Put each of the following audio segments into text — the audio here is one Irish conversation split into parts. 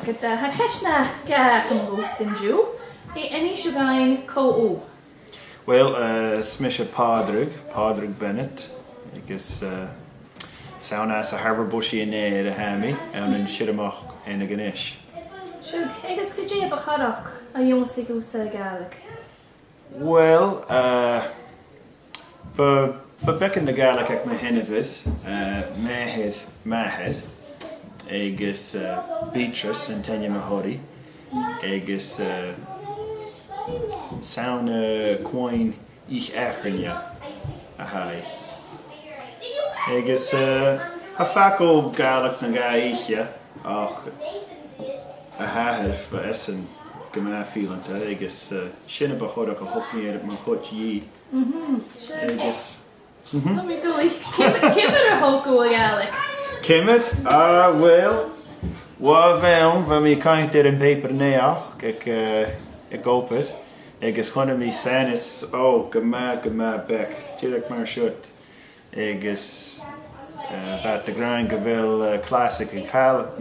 gyda hachesna ga cymwg yn jiw. Any sugain co-o? Well, smisha Pàdraig Bennett. Agus sauna as a harbour bushy in a hammy and in shidamach in a ganesh. Shug, agus gyda bacharach a yonsig usa gaelig. Well, for becking the Gaelic ac my hen of it, Mahed, agus Beatrice and Tanya Mahodi, agus sauna coin ich achrinya ahai. Agus a faco Gaelic na ga ichia, ach a hahed for essen gema feelanta, agus shinna bachorach a hook me at my hot ye. Agus. Let me go. Kimmer a hoco Gaelic. Kimmet? Well, wa veum van mi kaint er in paper neach, ik hoop het. Ik is gewoon mi sanis, gema bek, direct maar shut. Ik is dat de grand gewil classic en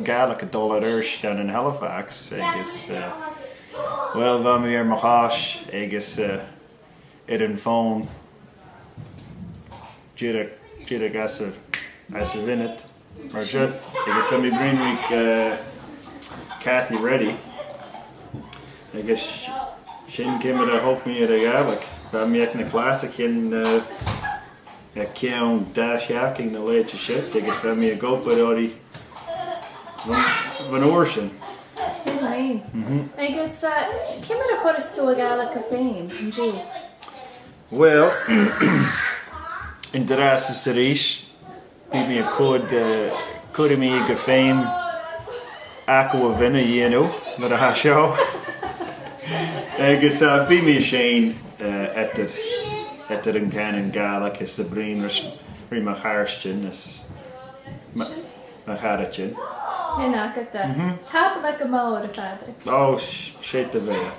Gaelic dollar ursh dan in Halifax. Ik is wel van mi er mahash, ik is een phone. Direct as a vinnet. Maar shut, ik is van mi bring week Kathy ready. Ik is Shin kimmer hoop me at a Gaelic. Van mi ek na classic in Keon dash yaking the late shit. Ik is van mi a gopa ori van Ocean. Fine. I guess kimmer a chorus to a Gaelic of fame, indeed. Well, in the rest of the rish, give me a code me a fame. Aqua vinna, you know, not a hash show. I guess be me a shane at the Canon Gaelic is the brain rima harstin is my harachin. And I got that. Tap like a mode of fabric. Oh, shit the veil.